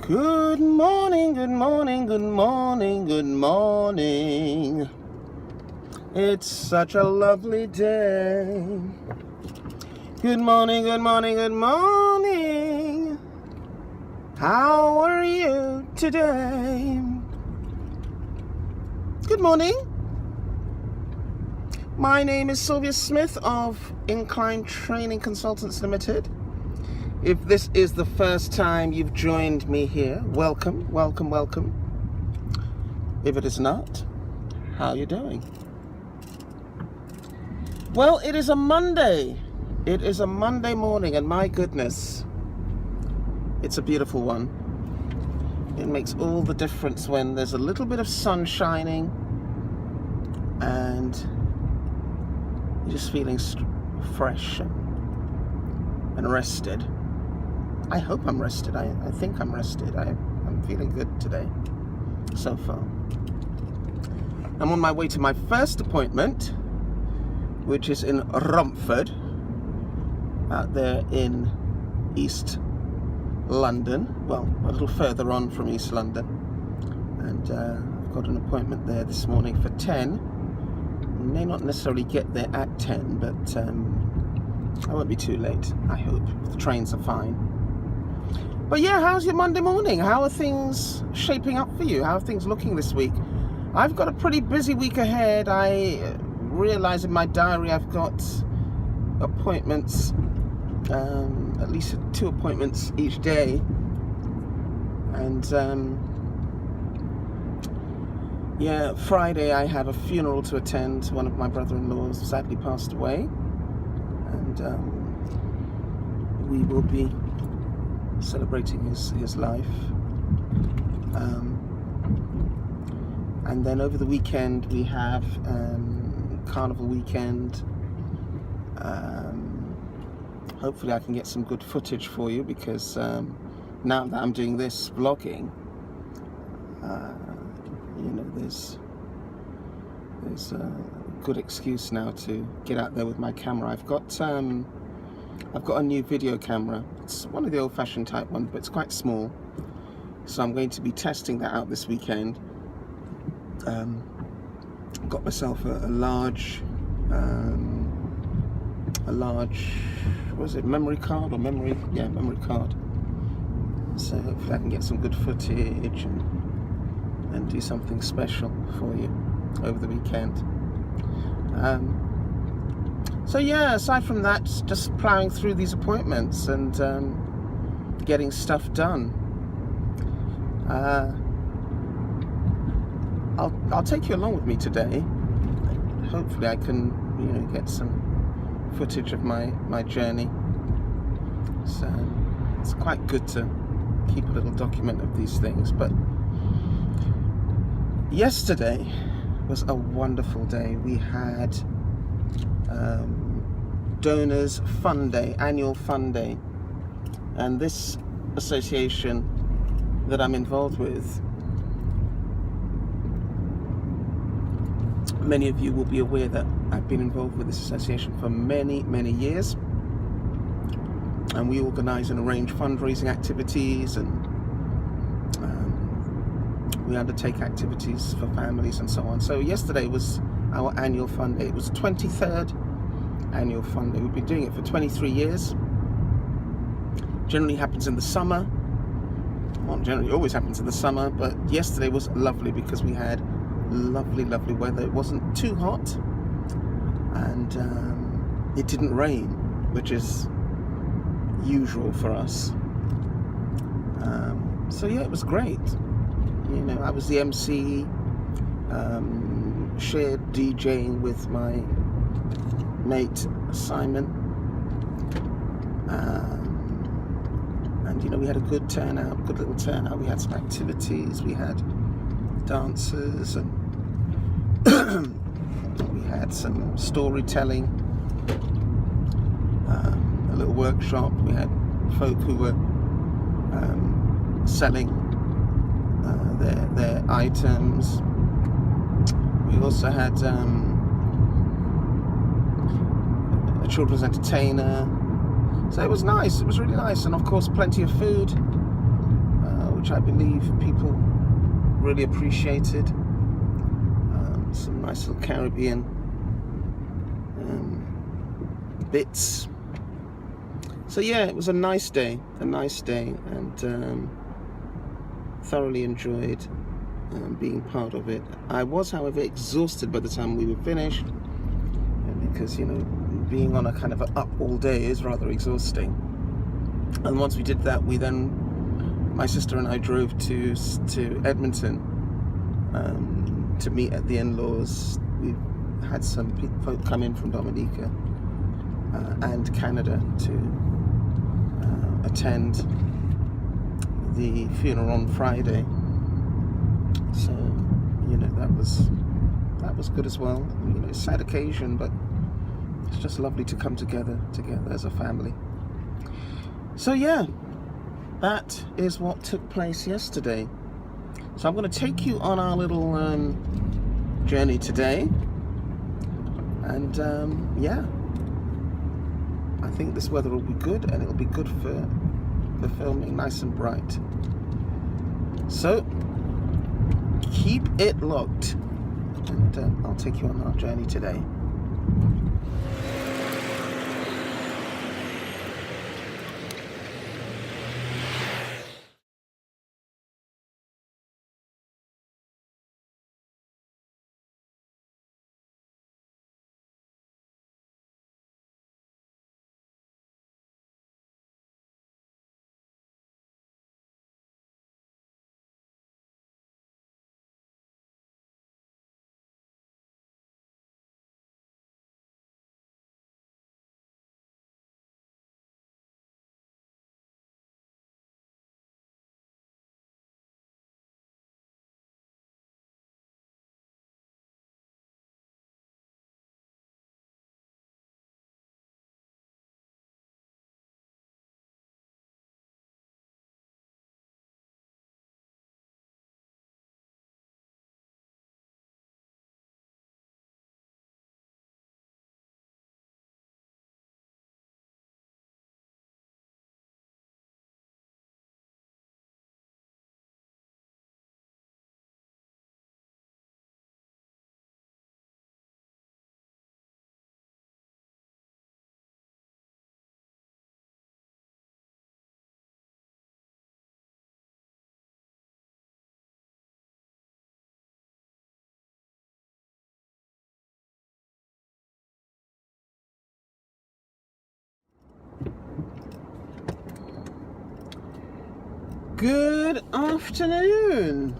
Good morning, good morning, good morning, good morning. It's such a lovely day. Good morning, good morning, good morning. How are you today? Good morning. My name is Sylvia Smith of Incline Training Consultants Limited. If this is the first time you've joined me here, welcome, welcome, welcome. If it is not, how are you doing? Well, it is a Monday. It is a Monday morning, and my goodness, it's a beautiful one. It makes all the difference when there's a little bit of sun shining and you're just feeling fresh and rested. I hope I'm rested. I think I'm rested. I'm feeling good today, so far. I'm on my way to my first appointment, which is in Romford, out there in East London. Well, a little further on from East London. And I've got an appointment there this morning for 10. I may not necessarily get there at 10, but I won't be too late, I hope. The trains are fine. But yeah, how's your Monday morning? How are things shaping up for you? How are things looking this week? I've got a pretty busy week ahead. I realize in my diary I've got appointments, at least 2 appointments each day. And yeah, Friday I have a funeral to attend. One of my brother-in-laws sadly passed away. And we will be celebrating his life, and then over the weekend we have carnival weekend. Hopefully I can get some good footage for you, because now that I'm doing this vlogging, you know, there's a good excuse now to get out there with my camera. I've got a new video camera. It's one of the old-fashioned type ones, but it's quite small. So I'm going to be testing that out this weekend. Got myself a large, what is it, memory card or memory? Yeah, memory card. So hopefully I can get some good footage and do something special for you over the weekend. So yeah, aside from that, just plowing through these appointments and getting stuff done. I'll take you along with me today. Hopefully I can, you know, get some footage of my journey. So it's quite good to keep a little document of these things. But yesterday was a wonderful day. We had Donors Fund Day, annual fund day, and this association that I'm involved with, many of you will be aware that I've been involved with this association for many years, and we organise and arrange fundraising activities, and we undertake activities for families and so on. So yesterday was our annual fund day. It was 23rd annual fund day. We've been doing it for 23 years. Generally happens in the summer. Well, generally always happens in the summer, but yesterday was lovely because we had lovely weather. It wasn't too hot, and it didn't rain, which is usual for us. So yeah, it was great. You know, I was the MC, shared DJing with my mate Simon, and you know, we had a good turnout, good little turnout. We had some activities, we had dancers, and we had some storytelling, a little workshop. We had folk who were selling their items. We also had a children's entertainer. So it was nice. It was really nice, and of course plenty of food, which which I believe people really appreciated. Some nice little Caribbean bits. So yeah, it was a nice day, and thoroughly enjoyed being part of it. I was, however, exhausted by the time we were finished, because being on a kind of up all day is rather exhausting. And once we did that, my sister and I drove to Edmonton to meet at the in-laws. We had some folk come in from Dominica and Canada to attend the funeral on Friday. So that was good as well. It's a sad occasion, but it's just lovely to come together as a family. So yeah, that is what took place yesterday. So I'm going to take you on our little journey today, and yeah, I think this weather will be good, and it'll be good for filming, nice and bright. So keep it locked, and I'll take you on our journey today. Good afternoon.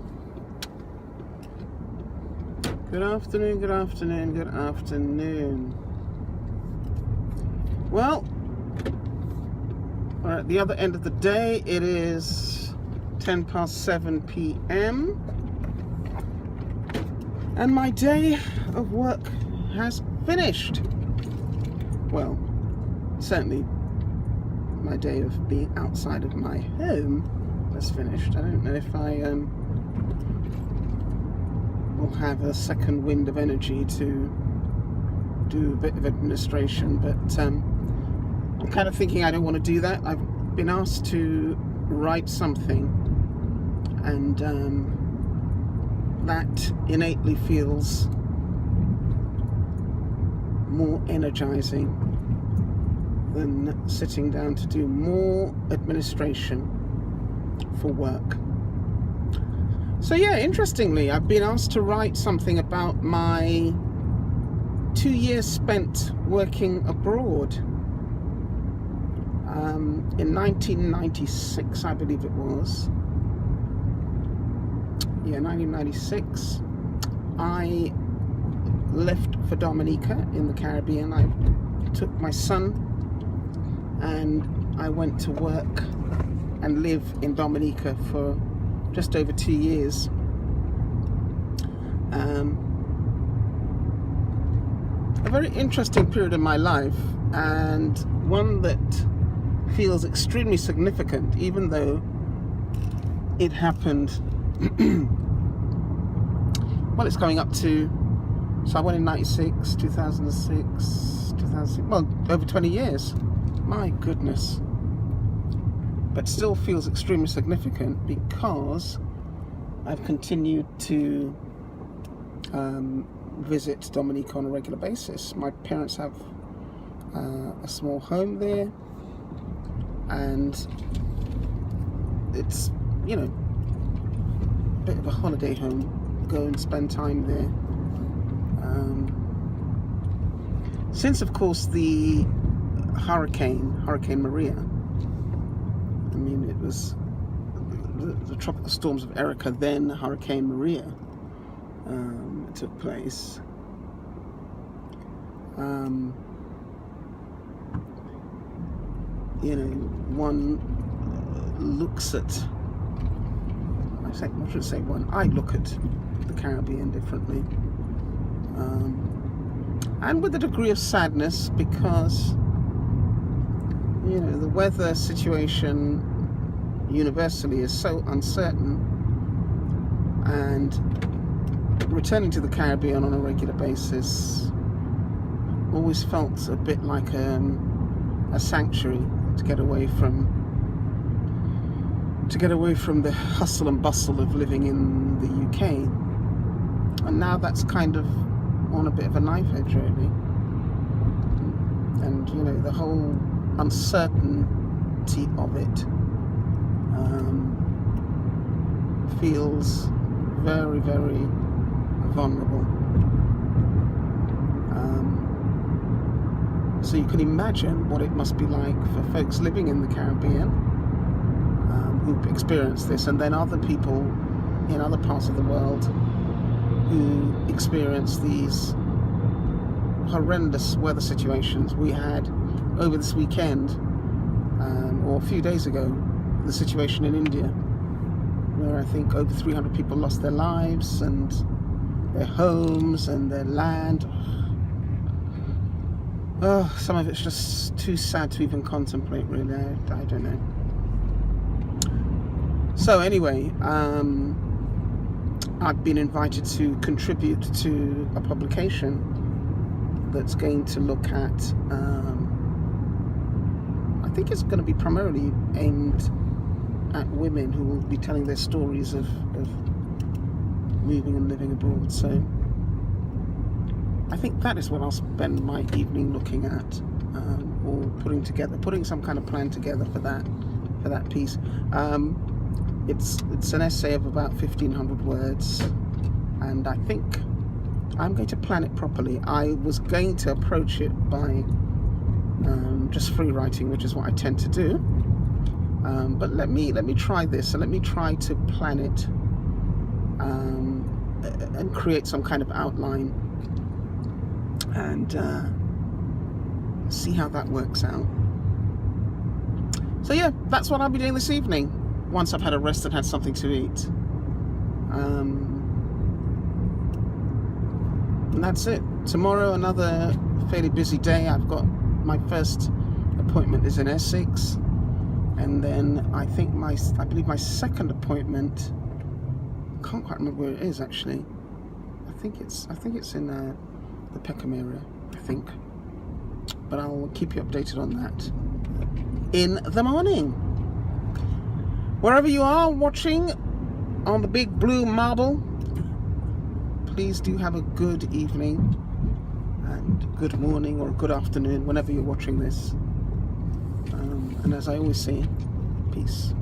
Good afternoon. Well, we're at the other end of the day. It is 7:10 p.m. and my day of work has finished. Well, certainly my day of being outside of my home has finished. I don't know if I will have a second wind of energy to do a bit of administration, but I'm kind of thinking I don't want to do that. I've been asked to write something, and that innately feels more energizing than sitting down to do more administration for work. So yeah, interestingly, I've been asked to write something about my 2 years spent working abroad. In 1996, I believe it was. Yeah, 1996. I left for Dominica in the Caribbean. I took my son and I went to work and live in Dominica for just over 2 years. A very interesting period in my life, and one that feels extremely significant, even though it happened well, it's coming up to, so I went in 96, 2006, well, over 20 years. My goodness. but still feels extremely significant because I've continued to visit Dominica on a regular basis. My parents have a small home there, and it's, you know, a bit of a holiday home. Go and spend time there. Since, of course, the Hurricane Maria, I mean, it was the tropical storms of Erica, then Hurricane Maria took place. You know, one looks at, I look at the Caribbean differently, and with a degree of sadness, because, you know, the weather situation universally is so uncertain, and returning to the Caribbean on a regular basis always felt a bit like a sanctuary to get away from the hustle and bustle of living in the UK. And now that's kind of on a bit of a knife edge, really. And, you know, the whole uncertainty of it feels very, very vulnerable. So you can imagine what it must be like for folks living in the Caribbean who've experienced this, and then other people in other parts of the world who experience these horrendous weather situations. We had over this weekend, or a few days ago, the situation in India, where I think over 300 people lost their lives and their homes and their land. Oh, some of it's just too sad to even contemplate, really. I don't know. So anyway, I've been invited to contribute to a publication that's going to look at, I think it's going to be primarily aimed at women who will be telling their stories of moving and living abroad. So I think that is what I'll spend my evening looking at, or putting some kind of plan together for that piece. It's an essay of about 1,500 words, and I think I'm going to plan it properly. I was going to approach it by just free writing, which is what I tend to do. But let me try this, and let me try to plan it and create some kind of outline, and see how that works out. So yeah, that's what I'll be doing this evening, once I've had a rest and had something to eat. And that's it. Tomorrow, another fairly busy day. I've got my first appointment is in Essex, and then I believe my second appointment, I can't quite remember where it is actually. I think it's in the Peckham area, I think. But I'll keep you updated on that in the morning. Wherever you are watching on the big blue marble, please do have a good evening and good morning or good afternoon whenever you're watching this. And as I always say, peace.